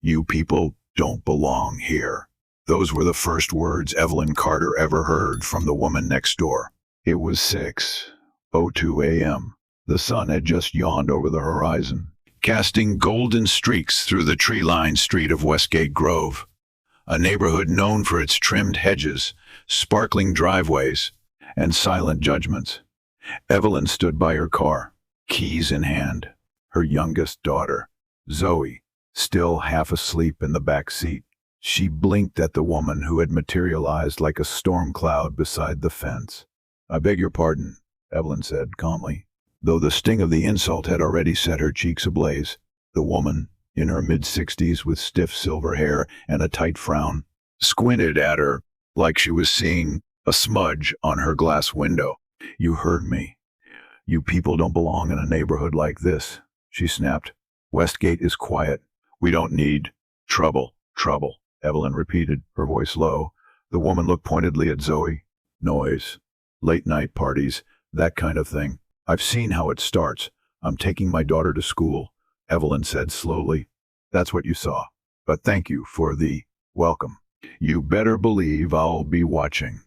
"You people don't belong here." Those were the first words Evelyn Carter ever heard from the woman next door. It was 6:02 a.m. The sun had just yawned over the horizon, casting golden streaks through the tree-lined street of Westgate Grove, a neighborhood known for its trimmed hedges, sparkling driveways, and silent judgments. Evelyn stood by her car, keys in hand. Her youngest daughter, Zoe, still half asleep in the back seat. She blinked at the woman who had materialized like a storm cloud beside the fence. "I beg your pardon," Evelyn said calmly, though the sting of the insult had already set her cheeks ablaze. The woman, in her mid-60s with stiff silver hair and a tight frown, squinted at her like she was seeing a smudge on her glass window. "You heard me. You people don't belong in a neighborhood like this," she snapped. "Westgate is quiet. We don't need trouble." "Trouble," Evelyn repeated, her voice low. The woman looked pointedly at Zoe. "Noise, late-night parties, that kind of thing. I've seen how it starts. I'm taking my daughter to school," Evelyn said slowly. "That's what you saw. But thank you for the welcome. You better believe I'll be watching."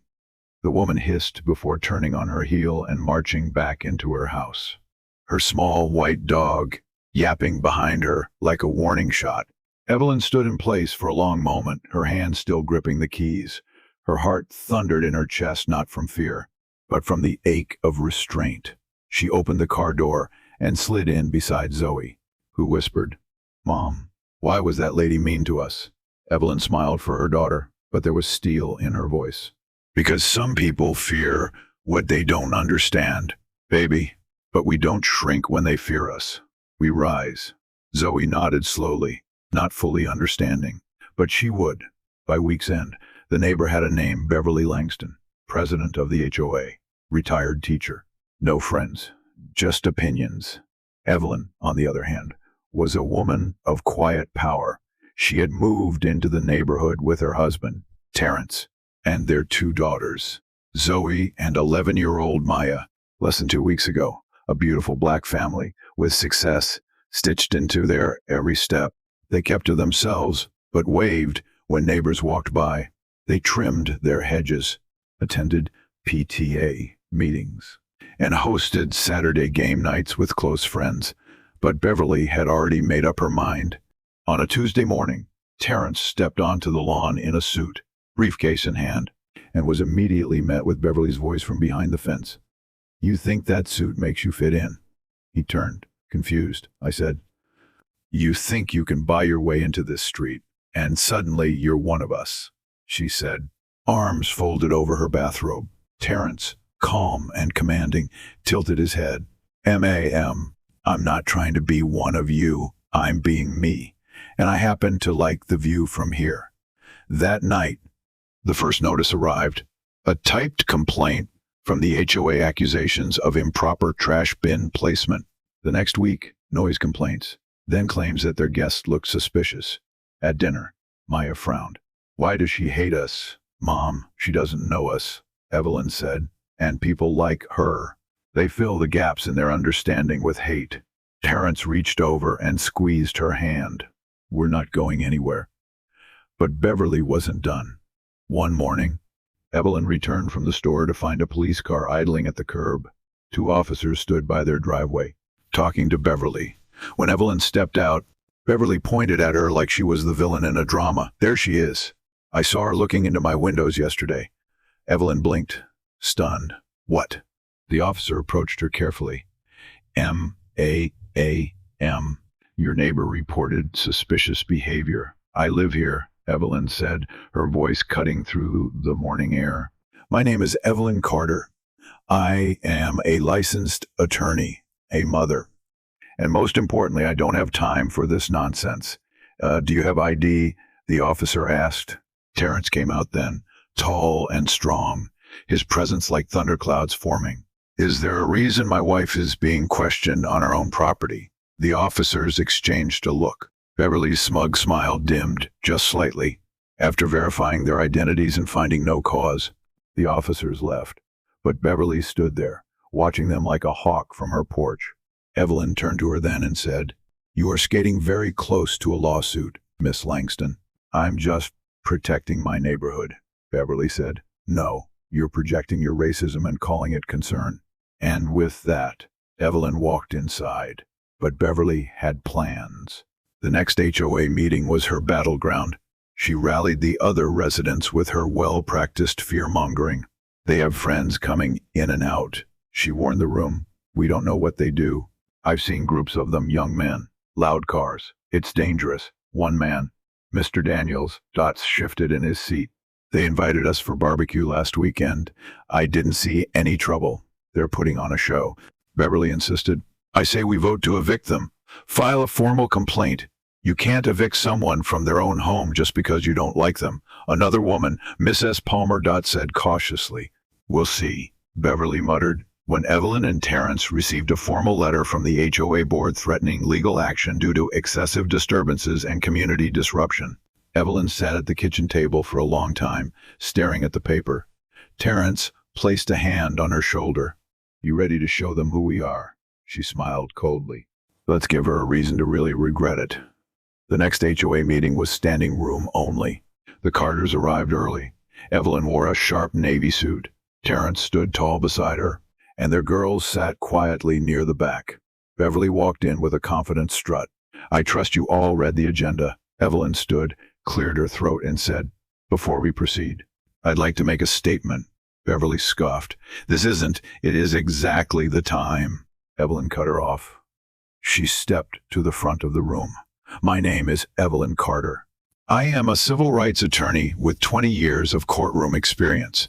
The woman hissed before turning on her heel and marching back into her house, her small white dog yapping behind her like a warning shot. Evelyn stood in place for a long moment, her hand still gripping the keys. Her heart thundered in her chest, not from fear, but from the ache of restraint. She opened the car door and slid in beside Zoe, who whispered, "Mom, why was that lady mean to us?" Evelyn smiled for her daughter, but there was steel in her voice. "Because some people fear what they don't understand, baby. But we don't shrink when they fear us. We rise." Zoe nodded slowly, not fully understanding, but she would. By week's end, the neighbor had a name: Beverly Langston, president of the HOA, retired teacher. No friends, just opinions. Evelyn, on the other hand, was a woman of quiet power. She had moved into the neighborhood with her husband, Terrence, and their two daughters, Zoe and 11-year-old Maya. Less than 2 weeks ago, a beautiful black family with success stitched into their every step. They kept to themselves, but waved when neighbors walked by. They trimmed their hedges, attended PTA meetings, and hosted Saturday game nights with close friends. But Beverly had already made up her mind. On a Tuesday morning, Terrence stepped onto the lawn in a suit, briefcase in hand, and was immediately met with Beverly's voice from behind the fence. "You think that suit makes you fit in?" He turned, confused. I said, "You think you can buy your way into this street, and suddenly you're one of us," she said, arms folded over her bathrobe. Terrence, calm and commanding, tilted his head. "Ma'am, I'm not trying to be one of you. I'm being me, and I happen to like the view from here." That night, the first notice arrived, a typed complaint from the HOA accusations of improper trash bin placement. The next week, noise complaints, then claims that their guests looked suspicious. At dinner, Maya frowned. "Why does she hate us?" "Mom, she doesn't know us," Evelyn said, "and people like her. They fill the gaps in their understanding with hate." Terrence reached over and squeezed her hand. "We're not going anywhere." But Beverly wasn't done. One morning, Evelyn returned from the store to find a police car idling at the curb. 2 officers stood by their driveway, talking to Beverly. When Evelyn stepped out, Beverly pointed at her like she was the villain in a drama. "There she is. I saw her looking into my windows yesterday." Evelyn blinked, stunned. "What?" The officer approached her carefully. "Ma'am, your neighbor reported suspicious behavior." "I live here," Evelyn said, her voice cutting through the morning air. "My name is Evelyn Carter. I am a licensed attorney, a mother. And most importantly, I don't have time for this nonsense." Do you have ID?" the officer asked. Terrence came out then, tall and strong, his presence like thunderclouds forming. "Is there a reason my wife is being questioned on her own property?" The officers exchanged a look. Beverly's smug smile dimmed just slightly. After verifying their identities and finding no cause, the officers left. But Beverly stood there, watching them like a hawk from her porch. Evelyn turned to her then and said, "You are skating very close to a lawsuit." Miss Langston. I'm just protecting my neighborhood, Beverly said. No, you're projecting your racism and calling it concern. And with that, Evelyn walked inside. But Beverly had plans. The next HOA meeting was her battleground. She rallied the other residents with her well-practiced fear-mongering. They have friends coming in and out, she warned the room. We don't know what they do. I've seen groups of them, young men, loud cars. It's dangerous. One man, Mr. Daniels, dots shifted in his seat. They invited us for barbecue last weekend. I didn't see any trouble. They're putting on a show. Beverly insisted. I say we vote to evict them. File a formal complaint. You can't evict someone from their own home just because you don't like them. Another woman, Mrs. Palmer, said cautiously. We'll see, Beverly muttered. When Evelyn and Terrence received a formal letter from the HOA board threatening legal action due to excessive disturbances and community disruption, Evelyn sat at the kitchen table for a long time, staring at the paper. Terrence placed a hand on her shoulder. You ready to show them who we are? She smiled coldly. Let's give her a reason to really regret it. The next HOA meeting was standing room only. The Carters arrived early. Evelyn wore a sharp navy suit. Terrence stood tall beside her, and their girls sat quietly near the back. Beverly walked in with a confident strut. I trust you all read the agenda. Evelyn stood, cleared her throat, and said, Before we proceed, I'd like to make a statement. Beverly scoffed. This isn't. It is exactly the time. Evelyn cut her off. She stepped to the front of the room. My name is Evelyn Carter. I am a civil rights attorney with 20 years of courtroom experience.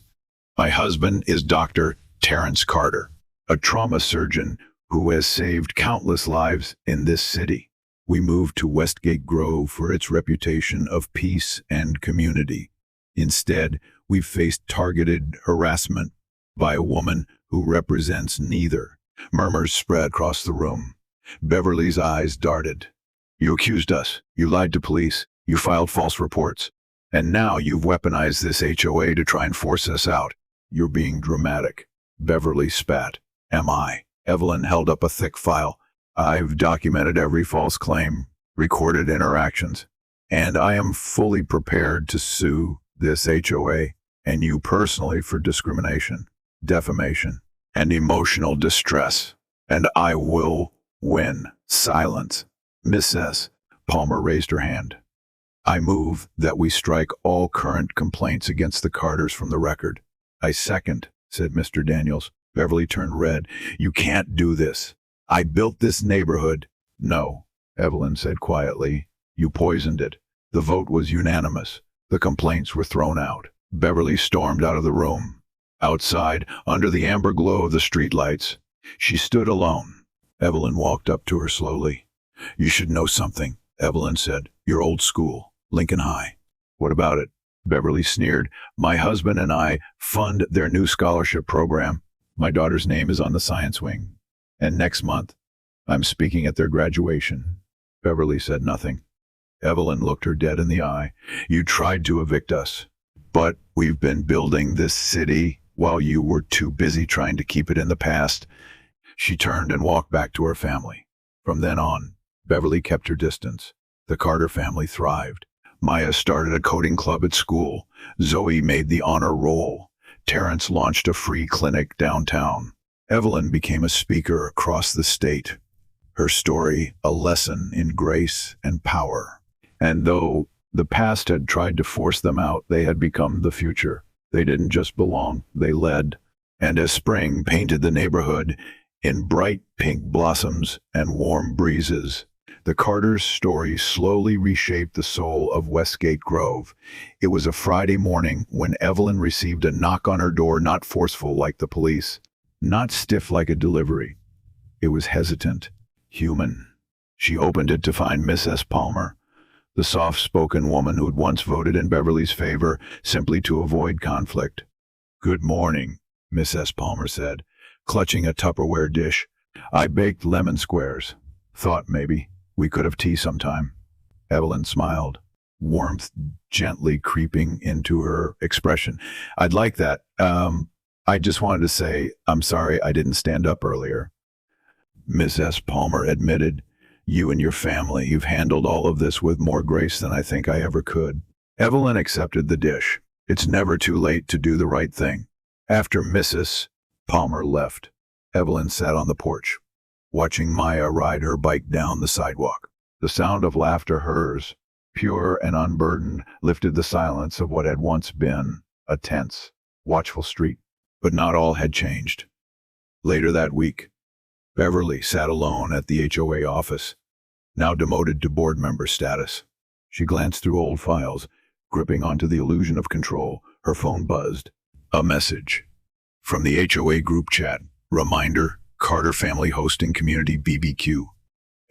My husband is Dr. Terrence Carter, a trauma surgeon who has saved countless lives in this city. We moved to Westgate Grove for its reputation of peace and community. Instead, we've faced targeted harassment by a woman who represents neither. Murmurs spread across the room. Beverly's eyes darted. You accused us. You lied to police. You filed false reports. And now you've weaponized this HOA to try and force us out. You're being dramatic. Beverly spat. Am I? Evelyn held up a thick file. I've documented every false claim, recorded interactions, and I am fully prepared to sue this HOA and you personally for discrimination, defamation, and emotional distress. And I will win. Silence. Mrs. Palmer raised her hand. I move that we strike all current complaints against the Carters from the record. I second, said Mr. Daniels. Beverly turned red. You can't do this. I built this neighborhood. No, Evelyn said quietly. You poisoned it. The vote was unanimous. The complaints were thrown out. Beverly stormed out of the room. Outside, under the amber glow of the streetlights, she stood alone. Evelyn walked up to her slowly. You should know something, Evelyn said. You're old school, Lincoln High. What about it? Beverly sneered. My husband and I fund their new scholarship program. My daughter's name is on the science wing. And next month, I'm speaking at their graduation. Beverly said nothing. Evelyn looked her dead in the eye. You tried to evict us, but we've been building this city while you were too busy trying to keep it in the past. She turned and walked back to her family. From then on, Beverly kept her distance. The Carter family thrived. Maya started a coding club at school. Zoe made the honor roll. Terrence launched a free clinic downtown. Evelyn became a speaker across the state. Her story, a lesson in grace and power. And though the past had tried to force them out, they had become the future. They didn't just belong, they led. And as spring painted the neighborhood in bright pink blossoms and warm breezes, the Carters' story slowly reshaped the soul of Westgate Grove. It was a Friday morning when Evelyn received a knock on her door, not forceful like the police, not stiff like a delivery. It was hesitant, human. She opened it to find Mrs. Palmer, the soft-spoken woman who'd once voted in Beverly's favor simply to avoid conflict. Good morning, Mrs. Palmer said, clutching a Tupperware dish. I baked lemon squares. Thought maybe we could have tea sometime. Evelyn smiled, warmth gently creeping into her expression. I'd like that. I just wanted to say, I'm sorry I didn't stand up earlier. Mrs. Palmer admitted, You and your family, you've handled all of this with more grace than I think I ever could. Evelyn accepted the dish. It's never too late to do the right thing. After Mrs. Palmer left, Evelyn sat on the porch, watching Maya ride her bike down the sidewalk. The sound of laughter, hers, pure and unburdened, lifted the silence of what had once been a tense, watchful street. But not all had changed. Later that week, Beverly sat alone at the HOA office, now demoted to board member status. She glanced through old files, gripping onto the illusion of control. Her phone buzzed. A message from the HOA group chat. Reminder, Carter family hosting community BBQ.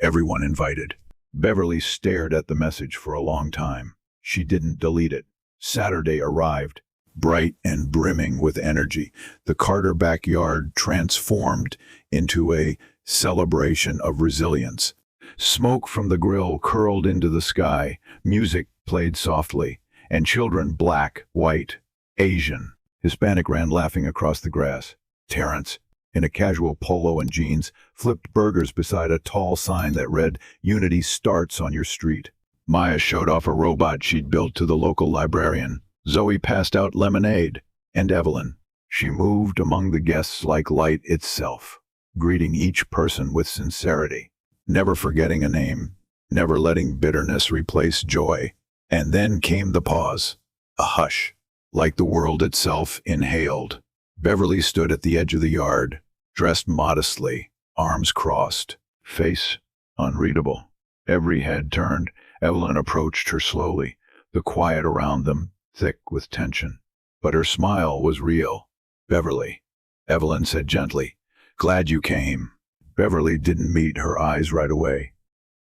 Everyone invited. Beverly stared at the message for a long time. She didn't delete it. Saturday arrived, bright and brimming with energy. The Carter backyard transformed into a celebration of resilience. Smoke from the grill curled into the sky, music played softly, and children, black, white, Asian, Hispanic, ran laughing across the grass. Terrence, in a casual polo and jeans, flipped burgers beside a tall sign that read, "Unity starts on your street." Maya showed off a robot she'd built to the local librarian. Zoe passed out lemonade. And Evelyn, she moved among the guests like light itself, greeting each person with sincerity, never forgetting a name, never letting bitterness replace joy. And then came the pause, a hush, like the world itself inhaled. Beverly stood at the edge of the yard, dressed modestly, arms crossed, face unreadable. Every head turned. Evelyn approached her slowly, the quiet around them thick with tension. But her smile was real. "Beverly," Evelyn said gently, "glad you came." Beverly didn't meet her eyes right away.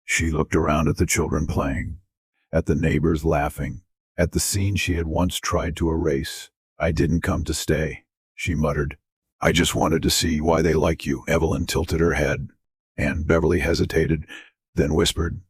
She looked around at the children playing, at the neighbors laughing, at the scene she had once tried to erase. "I didn't come to stay," she muttered. "I just wanted to see why they like you." Evelyn tilted her head, and Beverly hesitated, then whispered,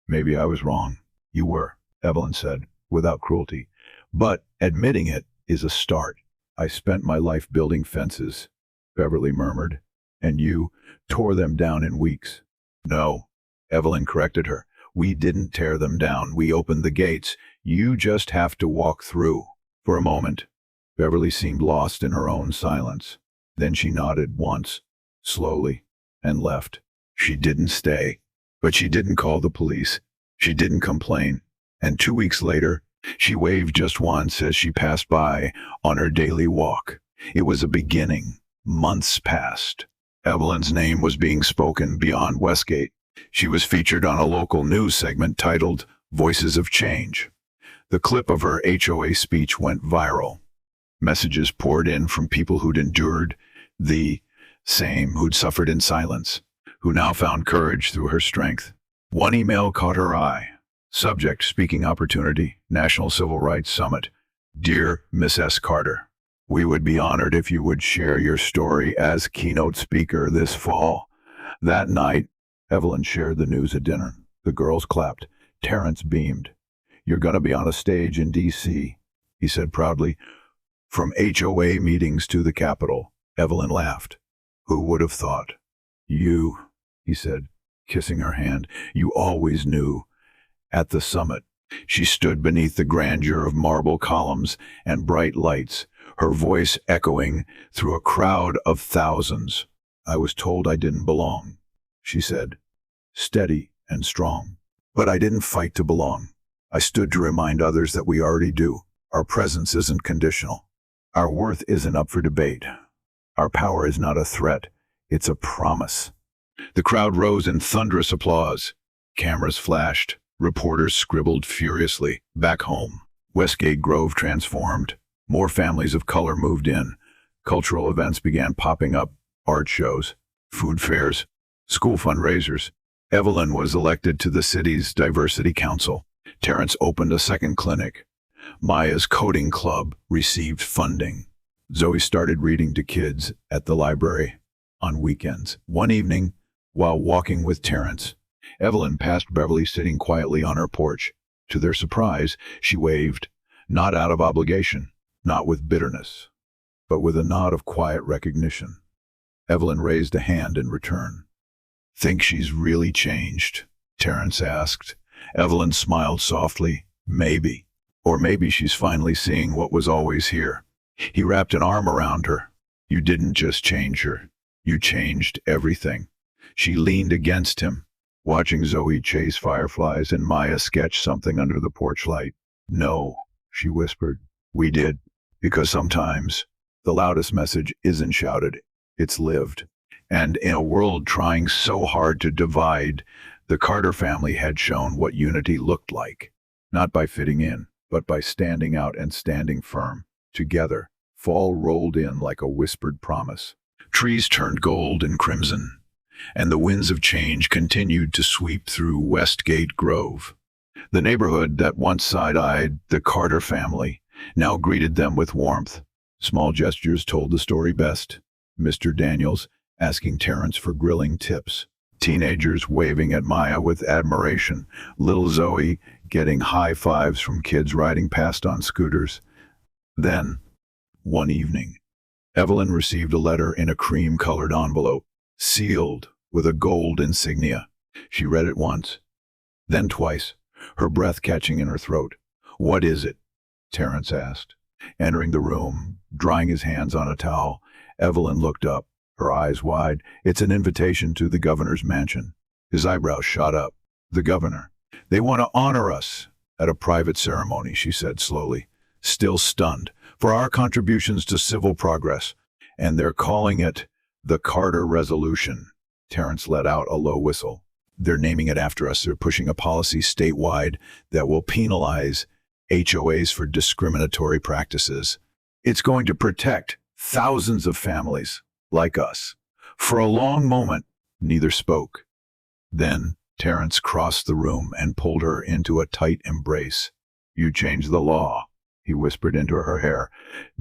"Maybe I was wrong." "You were," Evelyn said, without cruelty. "But admitting it is a start." "I spent my life building fences," Beverly murmured, "and you tore them down in weeks." "No," Evelyn corrected her. "We didn't tear them down. We opened the gates. You just have to walk through." For a moment, Beverly seemed lost in her own silence. Then she nodded once, slowly, and left. She didn't stay, but she didn't call the police. She didn't complain. And 2 weeks later, she waved just once as she passed by on her daily walk. It was a beginning. Months passed. Evelyn's name was being spoken beyond Westgate. She was featured on a local news segment titled Voices of Change. The clip of her HOA speech went viral. Messages poured in from people who'd endured the same, who'd suffered in silence, who now found courage through her strength. One email caught her eye. Subject: speaking opportunity, National Civil Rights Summit. "Dear Miss S. Carter, we would be honored if you would share your story as keynote speaker this fall." That night, Evelyn shared the news at dinner. The girls clapped. Terrence beamed. "You're going to be on a stage in D.C., he said proudly. "From HOA meetings to the Capitol." Evelyn laughed. "Who would have thought?" "You," he said, kissing her hand, "you always knew." At the summit, she stood beneath the grandeur of marble columns and bright lights, her voice echoing through a crowd of thousands. "I was told I didn't belong," she said, steady and strong. "But I didn't fight to belong. I stood to remind others that we already do. Our presence isn't conditional. Our worth isn't up for debate. Our power is not a threat, it's a promise." The crowd rose in thunderous applause. Cameras flashed. Reporters scribbled furiously. Back home, Westgate Grove transformed. More families of color moved in. Cultural events began popping up: art shows, food fairs, school fundraisers. Evelyn was elected to the city's Diversity Council. Terrence opened a second clinic. Maya's coding club received funding. Zoe started reading to kids at the library on weekends. One evening, while walking with Terrence, Evelyn passed Beverly sitting quietly on her porch. To their surprise, she waved, not out of obligation, not with bitterness, but with a nod of quiet recognition. Evelyn raised a hand in return. "Think she's really changed?" Terrence asked. Evelyn smiled softly. Maybe. Or maybe she's finally seeing what was always here. He wrapped an arm around her. You didn't just change her. You changed everything. She leaned against him, watching Zoe chase fireflies and Maya sketch something under the porch light. No, she whispered. We did. Because sometimes the loudest message isn't shouted, it's lived. And in a world trying so hard to divide, the Carter family had shown what unity looked like. Not by fitting in, but by standing out and standing firm. Together, fall rolled in like a whispered promise. Trees turned gold and crimson, and the winds of change continued to sweep through Westgate Grove. The neighborhood that once side-eyed the Carter family now greeted them with warmth. Small gestures told the story best. Mr. Daniels asking Terrence for grilling tips. Teenagers waving at Maya with admiration. Little Zoe getting high fives from kids riding past on scooters. Then, one evening, Evelyn received a letter in a cream-colored envelope, sealed with a gold insignia. She read it once, then twice, her breath catching in her throat. What is it? Terrence asked. Entering the room, drying his hands on a towel, Evelyn looked up, her eyes wide. It's an invitation to the governor's mansion. His eyebrows shot up. The governor. They want to honor us at a private ceremony, she said slowly, still stunned, for our contributions to civil progress. And they're calling it the Carter Resolution. Terrence let out a low whistle. They're naming it after us. They're pushing a policy statewide that will penalize HOAs for discriminatory practices. It's going to protect thousands of families like us. For a long moment, neither spoke. Then Terrence crossed the room and pulled her into a tight embrace. You changed the law, he whispered into her hair.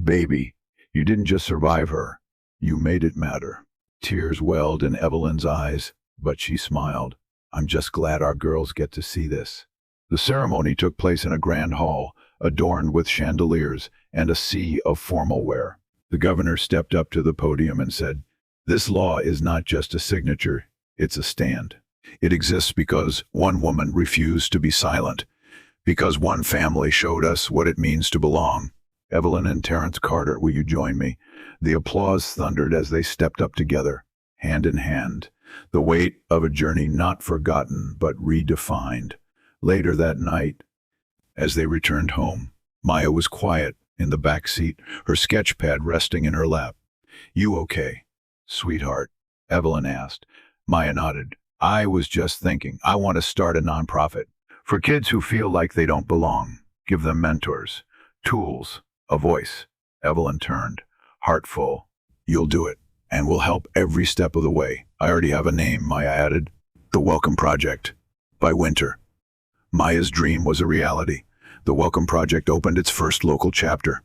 Baby, you didn't just survive her. You made it matter. Tears welled in Evelyn's eyes, but she smiled. I'm just glad our girls get to see this. The ceremony took place in a grand hall, adorned with chandeliers and a sea of formal wear. The governor stepped up to the podium and said, This law is not just a signature, it's a stand. It exists because one woman refused to be silent, because one family showed us what it means to belong. Evelyn and Terrence Carter, will you join me? The applause thundered as they stepped up together, hand in hand, the weight of a journey not forgotten but redefined. Later that night, as they returned home, Maya was quiet in the back seat, her sketch pad resting in her lap. You okay, sweetheart? Evelyn asked. Maya nodded. I was just thinking, I want to start a nonprofit for kids who feel like they don't belong. Give them mentors, tools, a voice. Evelyn turned, heart full. You'll do it, and we'll help every step of the way. I already have a name, Maya added. The Welcome Project, by Winter. Maya's dream was a reality. The Welcome Project opened its first local chapter,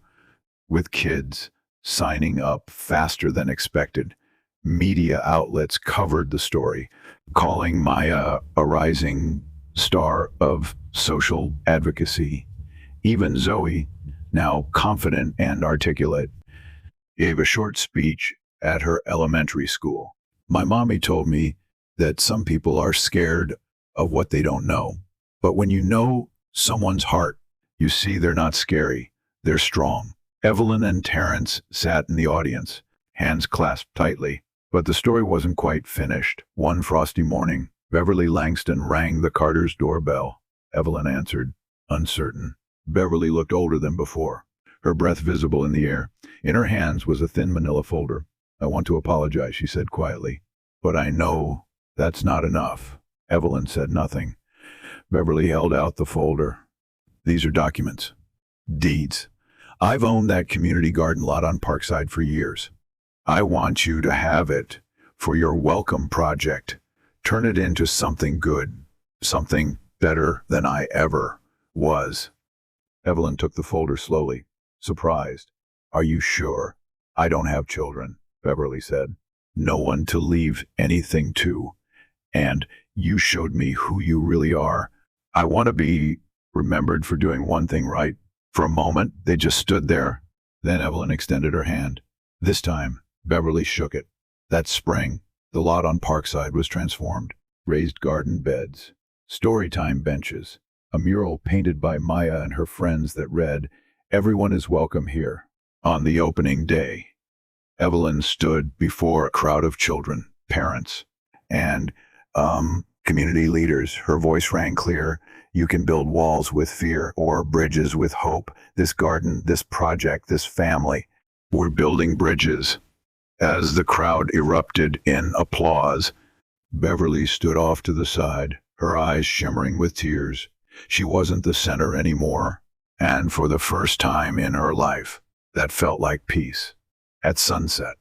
with kids signing up faster than expected. Media outlets covered the story, calling Maya a rising star of social advocacy. Even Zoe, now confident and articulate, gave a short speech at her elementary school. My mommy told me that some people are scared of what they don't know. But when you know someone's heart, you see they're not scary, they're strong. Evelyn and Terrence sat in the audience, hands clasped tightly. But the story wasn't quite finished. One frosty morning, Beverly Langston rang the Carters' doorbell. Evelyn answered, uncertain. Beverly looked older than before, her breath visible in the air. In her hands was a thin manila folder. I want to apologize, she said quietly. But I know that's not enough. Evelyn said nothing. Beverly held out the folder. These are documents. Deeds. I've owned that community garden lot on Parkside for years. I want you to have it for your Welcome Project. Turn it into something good, something better than I ever was. Evelyn took the folder slowly, surprised. Are you sure? I don't have children, Beverly said. No one to leave anything to. And you showed me who you really are. I want to be remembered for doing one thing right. For a moment, they just stood there. Then Evelyn extended her hand. This time, Beverly shook it. That spring, the lot on Parkside was transformed. Raised garden beds, Storytime benches, a mural painted by Maya and her friends that read, "Everyone is welcome here." On the opening day, Evelyn stood before a crowd of children, parents, and community leaders. Her voice rang clear. "You can build walls with fear or bridges with hope. This garden, this project, this family. We're building bridges." As the crowd erupted in applause, Beverly stood off to the side, her eyes shimmering with tears. She wasn't the center anymore, and for the first time in her life, that felt like peace. At sunset,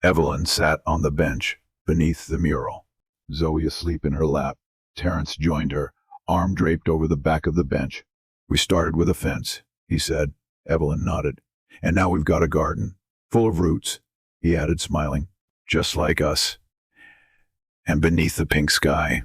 Evelyn sat on the bench beneath the mural, Zoe asleep in her lap. Terrence joined her, arm draped over the back of the bench. "We started with a fence," he said. Evelyn nodded. "And now we've got a garden, full of roots," he added, smiling. "Just like us." And beneath the pink sky,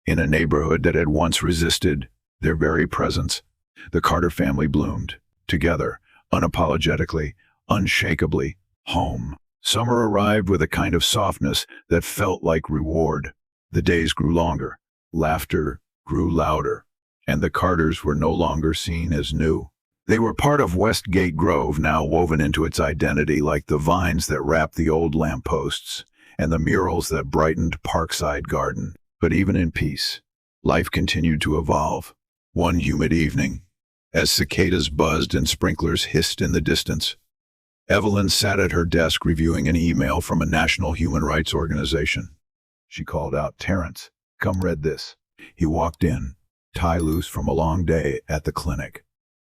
in a neighborhood that had once resisted their very presence, the Carter family bloomed, together, unapologetically, unshakably, home. Summer arrived with a kind of softness that felt like reward. The days grew longer, laughter grew louder, and the Carters were no longer seen as new. They were part of Westgate Grove, now woven into its identity like the vines that wrapped the old lampposts and the murals that brightened Parkside Garden. But even in peace, life continued to evolve. One humid evening, as cicadas buzzed and sprinklers hissed in the distance, Evelyn sat at her desk reviewing an email from a national human rights organization. She called out, "Terrence, come read this." He walked in, tie loose from a long day at the clinic.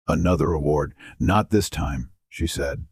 "Another award." "Not this time," she said.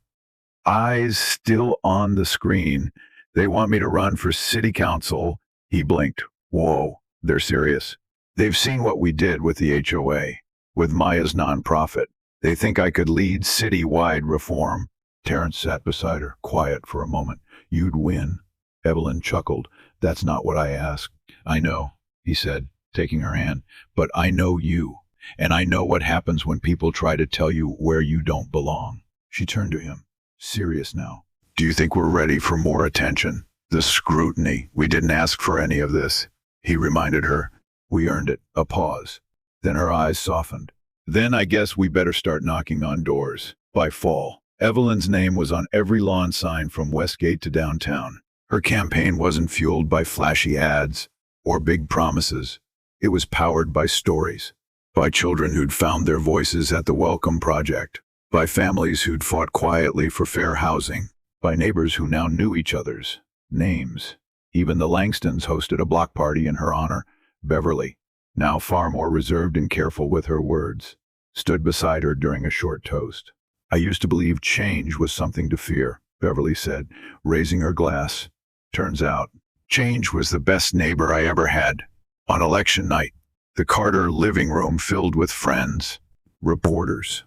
Eyes still on the screen. "They want me to run for city council." He blinked. "Whoa, they're serious. They've seen what we did with the HOA, with Maya's nonprofit. They think I could lead city-wide reform." Terrence sat beside her, quiet for a moment. "You'd win." Evelyn chuckled. "That's not what I asked." "I know," he said, taking her hand, "but I know you, and I know what happens when people try to tell you where you don't belong." She turned to him, serious now. "Do you think we're ready for more attention? The scrutiny? We didn't ask for any of this," he reminded her. "We earned it." A pause. Then her eyes softened. "Then I guess we better start knocking on doors." By fall, Evelyn's name was on every lawn sign from Westgate to downtown. Her campaign wasn't fueled by flashy ads or big promises. It was powered by stories, by children who'd found their voices at the Welcome Project, by families who'd fought quietly for fair housing, by neighbors who now knew each other's names. Even the Langstons hosted a block party in her honor. Beverly, now far more reserved and careful with her words, stood beside her during a short toast. "I used to believe change was something to fear," Beverly said, raising her glass. "Turns out, change was the best neighbor I ever had." On election night, the Carter living room filled with friends, reporters,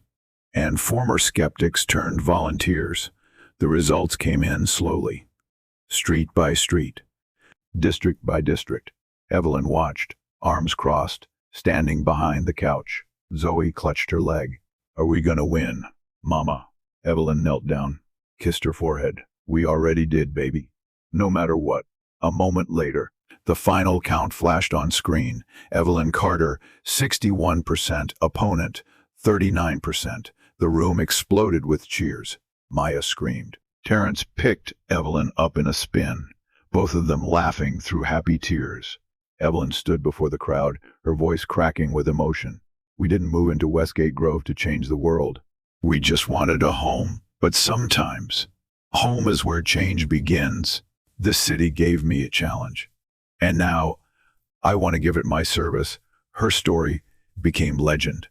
and former skeptics turned volunteers. The results came in slowly, street by street, district by district. Evelyn watched, arms crossed, standing behind the couch. Zoe clutched her leg. "Are we gonna win, Mama?" Evelyn knelt down, kissed her forehead. "We already did, baby. No matter what." A moment later, the final count flashed on screen. Evelyn Carter, 61%, opponent, 39%. The room exploded with cheers. Maya screamed. Terrence picked Evelyn up in a spin, both of them laughing through happy tears. Evelyn stood before the crowd, her voice cracking with emotion. "We didn't move into Westgate Grove to change the world. We just wanted a home. But sometimes, home is where change begins. This city gave me a challenge. And now, I want to give it my service." Her story became legend.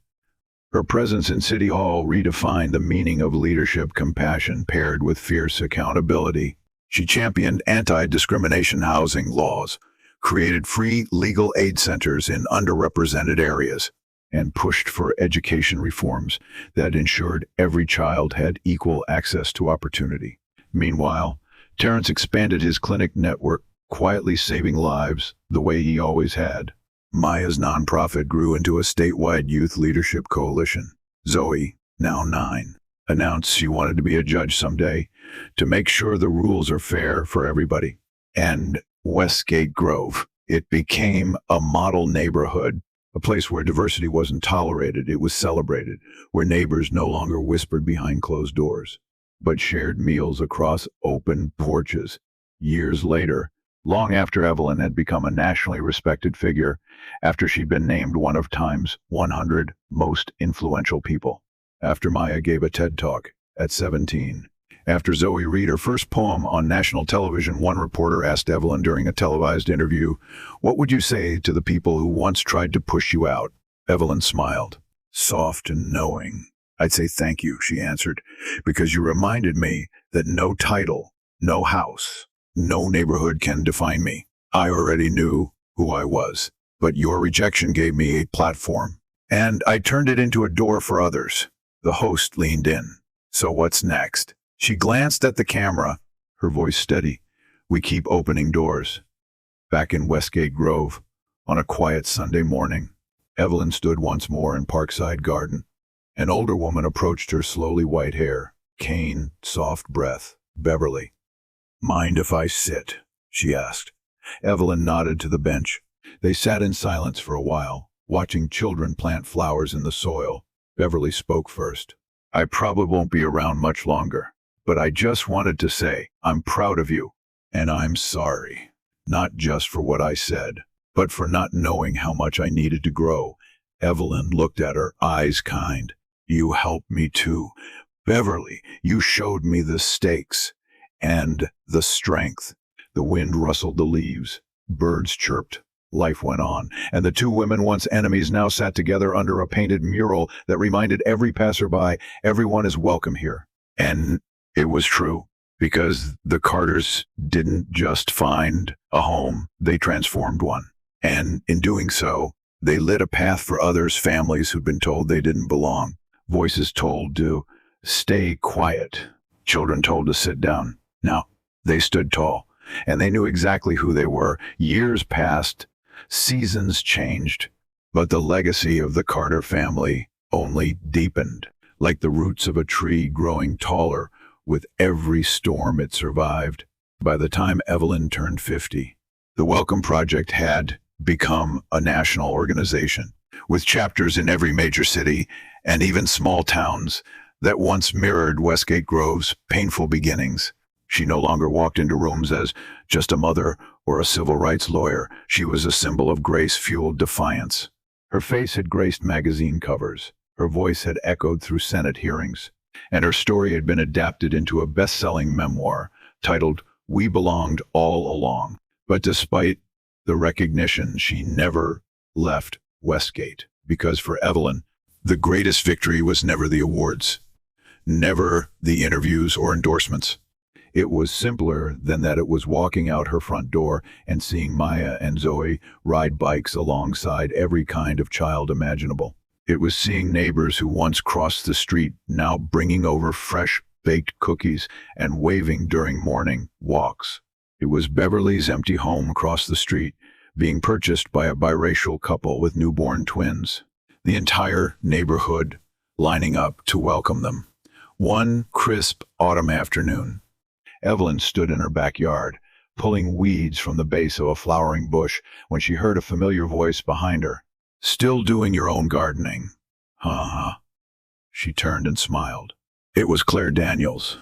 Her presence in City Hall redefined the meaning of leadership, compassion paired with fierce accountability. She championed anti-discrimination housing laws, created free legal aid centers in underrepresented areas, and pushed for education reforms that ensured every child had equal access to opportunity. Meanwhile, Terrence expanded his clinic network, quietly saving lives the way he always had. Maya's nonprofit grew into a statewide youth leadership coalition. Zoe, now 9, announced she wanted to be a judge someday, to make sure the rules are fair for everybody. And Westgate Grove, it became a model neighborhood, A place where diversity wasn't tolerated, it was celebrated, where neighbors no longer whispered behind closed doors, but shared meals across open porches. Years later, long after Evelyn had become a nationally respected figure, after she'd been named one of Time's 100 most influential people, after Maya gave a TED Talk at 17, after Zoe read her first poem on national television, one reporter asked Evelyn during a televised interview, "What would you say to the people who once tried to push you out?" Evelyn smiled, soft and knowing. "I'd say thank you," she answered, "because you reminded me that no title, no house, no neighborhood can define me. I already knew who I was, but your rejection gave me a platform, and I turned it into a door for others." The host leaned in. "So what's next?" She glanced at the camera, her voice steady. "We keep opening doors." Back in Westgate Grove, on a quiet Sunday morning, Evelyn stood once more in Parkside Garden. An older woman approached her, slowly, white hair, cane, soft breath. "Beverly, mind if I sit?" she asked. Evelyn nodded to the bench. They sat in silence for a while, watching children plant flowers in the soil. Beverly spoke first. "I probably won't be around much longer, but I just wanted to say I'm proud of you, and I'm sorry, not just for what I said, but for not knowing how much I needed to grow." Evelyn looked at her, eyes kind. "You helped me too. Beverly, you showed me the stakes and the strength." The wind rustled the leaves. Birds chirped. Life went on, and the two women, once enemies, now sat together under a painted mural that reminded every passerby, everyone is welcome here. And it was true, because the Carters didn't just find a home, they transformed one. And in doing so, they lit a path for others, families who'd been told they didn't belong, voices told to stay quiet, children told to sit down. Now, they stood tall, and they knew exactly who they were. Years passed, seasons changed, but the legacy of the Carter family only deepened, like the roots of a tree growing taller with every storm it survived. By the time Evelyn turned 50, the Welcome Project had become a national organization, with chapters in every major city and even small towns that once mirrored Westgate Grove's painful beginnings. She no longer walked into rooms as just a mother or a civil rights lawyer. She was a symbol of grace-fueled defiance. Her face had graced magazine covers. Her voice had echoed through Senate hearings. And her story had been adapted into a best-selling memoir titled "We Belonged All Along." But despite the recognition, she never left Westgate, because for Evelyn, the greatest victory was never the awards, never the interviews or endorsements. It was simpler than that. It was walking out her front door and seeing Maya and Zoe ride bikes alongside every kind of child imaginable. It was seeing neighbors who once crossed the street now bringing over fresh baked cookies and waving during morning walks. It was Beverly's empty home across the street being purchased by a biracial couple with newborn twins. The entire neighborhood lining up to welcome them. One crisp autumn afternoon, Evelyn stood in her backyard, pulling weeds from the base of a flowering bush, when she heard a familiar voice behind her. "Still doing your own gardening?" "Huh." She turned and smiled. It was Claire Daniels,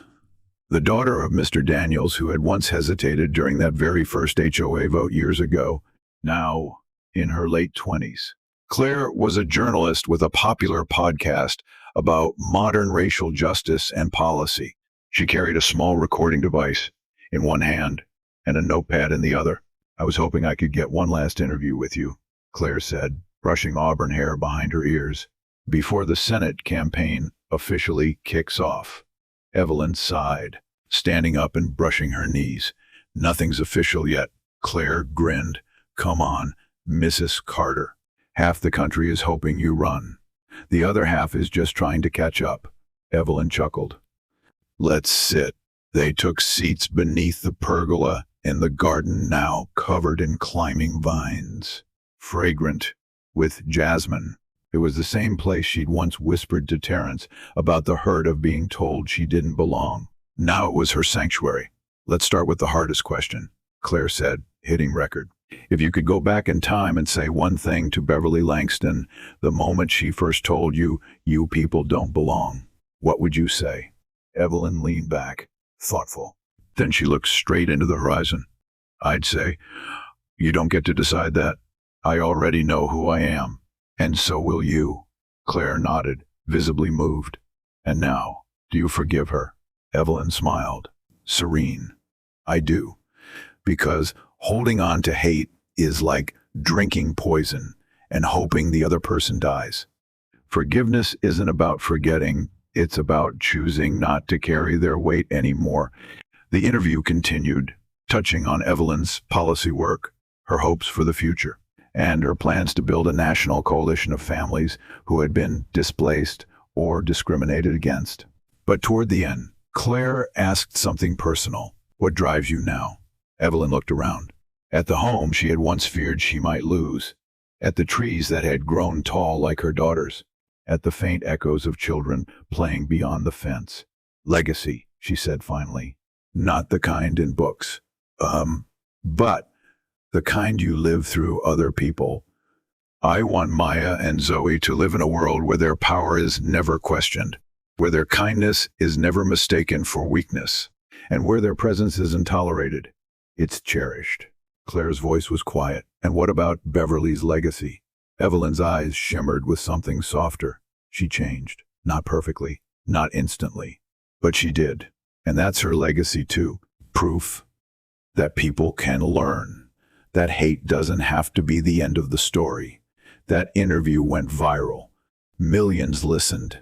the daughter of Mr. Daniels, who had once hesitated during that very first HOA vote years ago, now in her late 20s. Claire was a journalist with a popular podcast about modern racial justice and policy. She carried a small recording device in one hand and a notepad in the other. "I was hoping I could get one last interview with you," Claire said, brushing auburn hair behind her ears, "before the Senate campaign officially kicks off." Evelyn sighed, standing up and brushing her knees. "Nothing's official yet." Claire grinned. "Come on, Mrs. Carter. Half the country is hoping you run. The other half is just trying to catch up." Evelyn chuckled. "Let's sit." They took seats beneath the pergola in the garden, now covered in climbing vines, fragrant with jasmine. It was the same place she'd once whispered to Terrence about the hurt of being told she didn't belong. Now it was her sanctuary. "Let's start with the hardest question," Claire said, hitting record. If you could go back in time and say one thing to Beverly Langston the moment she first told you, you people don't belong, what would you say? Evelyn leaned back, thoughtful. Then she looked straight into the horizon. I'd say, you don't get to decide that. I already know who I am. And so will you. Claire nodded, visibly moved. And now, do you forgive her? Evelyn smiled, serene. I do. Because holding on to hate is like drinking poison and hoping the other person dies. Forgiveness isn't about forgetting, it's about choosing not to carry their weight anymore. The interview continued, touching on Evelyn's policy work, her hopes for the future, and her plans to build a national coalition of families who had been displaced or discriminated against. But toward the end, Claire asked something personal. What drives you now? Evelyn looked around. At the home she had once feared she might lose. At the trees that had grown tall like her daughters. At the faint echoes of children playing beyond the fence. Legacy, she said finally. Not the kind in books. But the kind you live through other people. I want Maya and Zoe to live in a world where their power is never questioned, where their kindness is never mistaken for weakness, and where their presence isn't tolerated. It's cherished. Claire's voice was quiet. And what about Beverly's legacy? Evelyn's eyes shimmered with something softer. She changed. Not perfectly, not instantly, but she did. And that's her legacy too. Proof that people can learn. That hate doesn't have to be the end of the story. That interview went viral. Millions listened.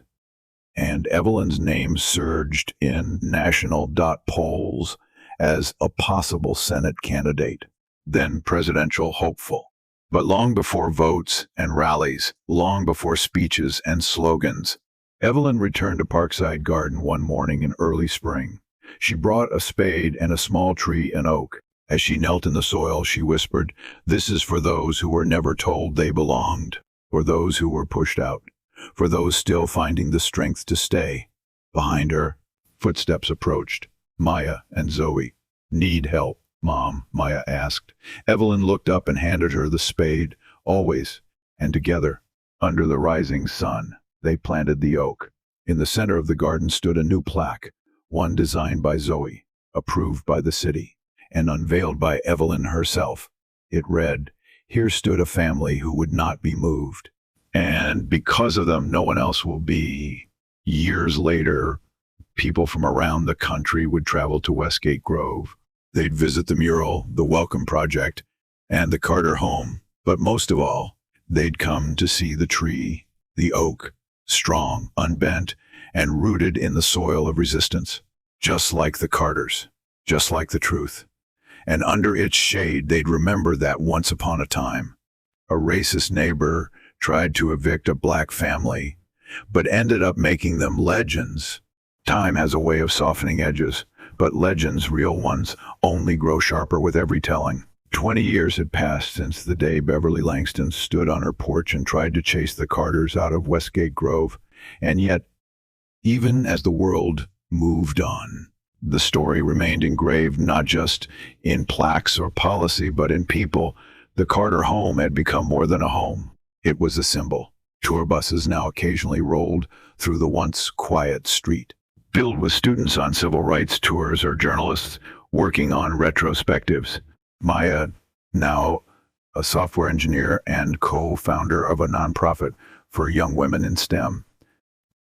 And Evelyn's name surged in national polls as a possible Senate candidate, then presidential hopeful. But long before votes and rallies, long before speeches and slogans, Evelyn returned to Parkside Garden one morning in early spring. She brought a spade and a small tree, an oak. As she knelt in the soil, she whispered, "This is for those who were never told they belonged, for those who were pushed out, for those still finding the strength to stay." Behind her, footsteps approached. Maya and Zoe. "Need help, Mom?" Maya asked. Evelyn looked up and handed her the spade. Always. And together, under the rising sun, they planted the oak. In the center of the garden stood a new plaque, one designed by Zoe, approved by the city, and unveiled by Evelyn herself. It read, "Here stood a family who would not be moved. And because of them, no one else will be." Years later, people from around the country would travel to Westgate Grove. They'd visit the mural, the Welcome Project, and the Carter home. But most of all, they'd come to see the tree, the oak, strong, unbent, and rooted in the soil of resistance, just like the Carters, just like the truth. And under its shade, they'd remember that once upon a time, a racist neighbor tried to evict a black family, but ended up making them legends. Time has a way of softening edges, but legends, real ones, only grow sharper with every telling. 20 years had passed since the day Beverly Langston stood on her porch and tried to chase the Carters out of Westgate Grove. And yet, even as the world moved on, the story remained engraved not just in plaques or policy, but in people. The Carter home had become more than a home. It was a symbol. Tour buses now occasionally rolled through the once quiet street, filled with students on civil rights tours or journalists working on retrospectives. Maya, now a software engineer and co-founder of a nonprofit for young women in STEM,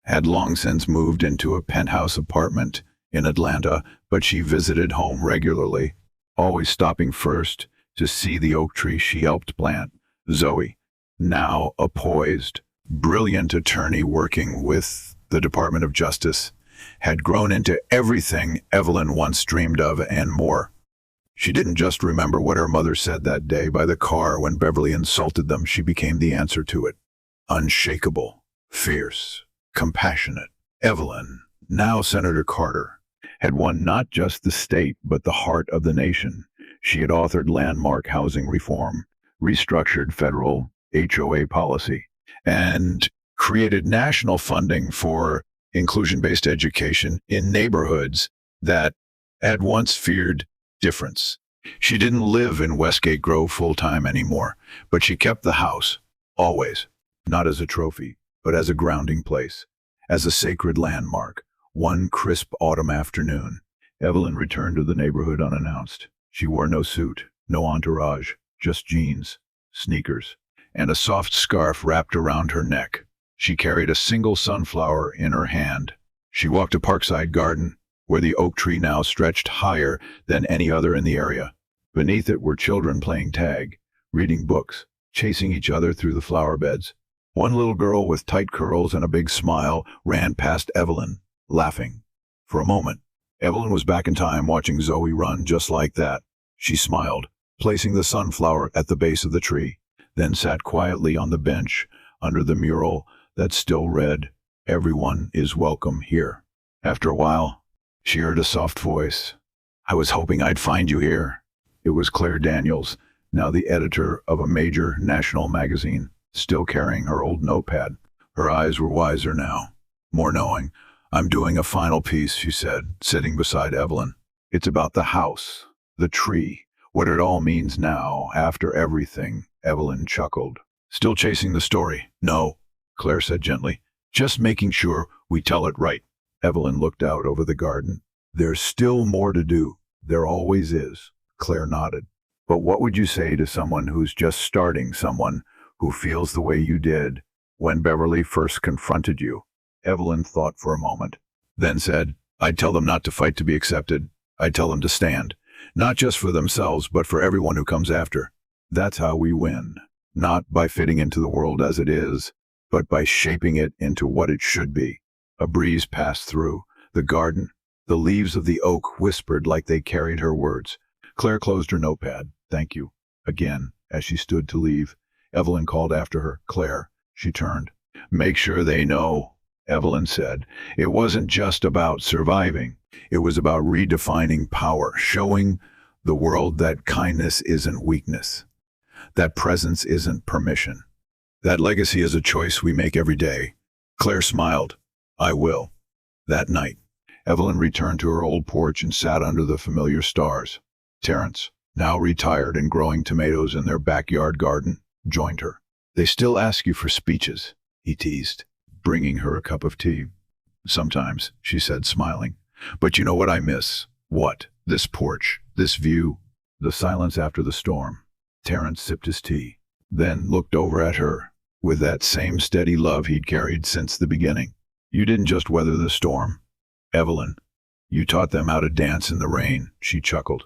had long since moved into a penthouse apartment in Atlanta, but she visited home regularly, always stopping first to see the oak tree she helped plant. Zoe, now a poised, brilliant attorney working with the Department of Justice, had grown into everything Evelyn once dreamed of and more. She didn't just remember what her mother said that day by the car when Beverly insulted them. She became the answer to it. Unshakable, fierce, compassionate. Evelyn, now Senator Carter, had won not just the state but the heart of the nation. She had authored landmark housing reform, restructured federal HOA policy, and created national funding for inclusion-based education in neighborhoods that had once feared difference. She didn't live in Westgate Grove full-time anymore, but she kept the house, always, not as a trophy, but as a grounding place, as a sacred landmark. One crisp autumn afternoon, Evelyn returned to the neighborhood unannounced. She wore no suit, no entourage, just jeans, sneakers, and a soft scarf wrapped around her neck. She carried a single sunflower in her hand. She walked a parkside garden, where the oak tree now stretched higher than any other in the area. Beneath it were children playing tag, reading books, chasing each other through the flower beds. One little girl with tight curls and a big smile ran past Evelyn, laughing. For a moment, Evelyn was back in time watching Zoe run just like that. She smiled, placing the sunflower at the base of the tree, then sat quietly on the bench under the mural that still read, "Everyone is welcome here." After a while, she heard a soft voice. "I was hoping I'd find you here." It was Claire Daniels, now the editor of a major national magazine, still carrying her old notepad. Her eyes were wiser now, more knowing. "I'm doing a final piece," she said, sitting beside Evelyn. "It's about the house, the tree, what it all means now, after everything." Evelyn chuckled. "Still chasing the story?" "No," Claire said gently. "Just making sure we tell it right." Evelyn looked out over the garden. "There's still more to do. There always is." Claire nodded. "But what would you say to someone who's just starting, someone who feels the way you did when Beverly first confronted you?" Evelyn thought for a moment, then said, "I'd tell them not to fight to be accepted. I'd tell them to stand, not just for themselves, but for everyone who comes after. That's how we win, not by fitting into the world as it is, but by shaping it into what it should be." A breeze passed through the garden. The leaves of the oak whispered like they carried her words. Claire closed her notepad. "Thank you." Again, as she stood to leave, Evelyn called after her, "Claire." She turned. "Make sure they know," Evelyn said. "It wasn't just about surviving. It was about redefining power, showing the world that kindness isn't weakness, that presence isn't permission, that legacy is a choice we make every day." Claire smiled. "I will." That night, Evelyn returned to her old porch and sat under the familiar stars. Terrence, now retired and growing tomatoes in their backyard garden, joined her. "They still ask you for speeches," he teased, bringing her a cup of tea. "Sometimes," she said, smiling. "But you know what I miss?" "What?" "This porch, this view, the silence after the storm." Terrence sipped his tea, then looked over at her with that same steady love he'd carried since the beginning. "You didn't just weather the storm, Evelyn. You taught them how to dance in the rain." She chuckled,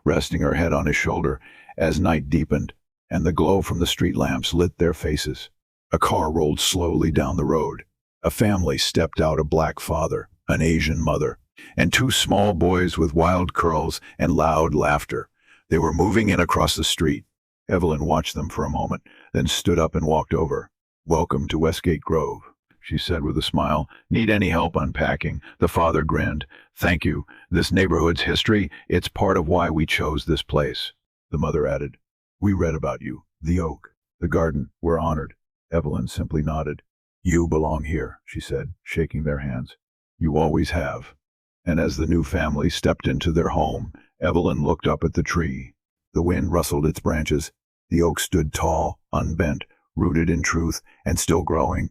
resting her head on his shoulder as night deepened and the glow from the street lamps lit their faces. A car rolled slowly down the road. A family stepped out, a black father, an Asian mother, and two small boys with wild curls and loud laughter. They were moving in across the street. Evelyn watched them for a moment, then stood up and walked over. "Welcome to Westgate Grove," she said with a smile. "Need any help unpacking?" The father grinned. "Thank you. This neighborhood's history, it's part of why we chose this place." The mother added, "We read about you, the oak, the garden. We're honored." Evelyn simply nodded. "You belong here," she said, shaking their hands. "You always have." And as the new family stepped into their home, Evelyn looked up at the tree. The wind rustled its branches. The oak stood tall, unbent, rooted in truth, and still growing.